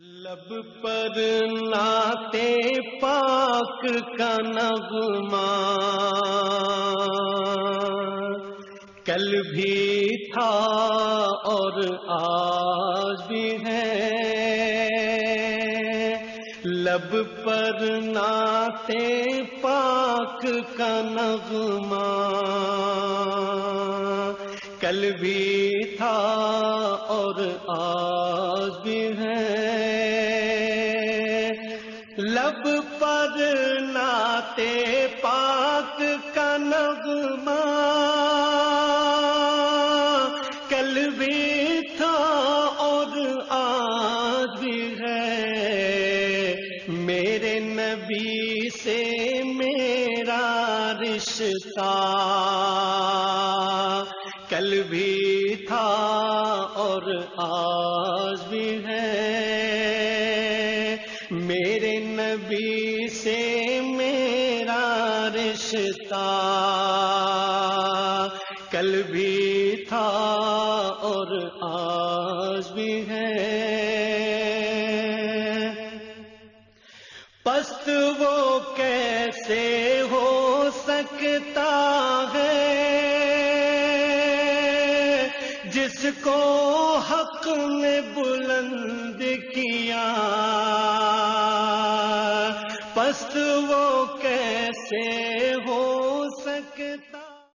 لب پر نعت پاک کا نغمہ کل بھی تھا اور آج بھی ہے، لب پر نعت پاک کا نغمہ کل بھی تھا اور آج بھی ہے، لب پر نعت پاک کا نغمہ کل بھی تھا اور آج بھی ہے، میرے نبی سے میرا رشتہ کل بھی تھا اور آج بھی ہے، میرے نبی سے میرا رشتہ کل بھی تھا اور آج بھی ہے، پست وہ کیسے ہو سکتا ہے جس کو حق نے بلند کیا، پست وہ کیسے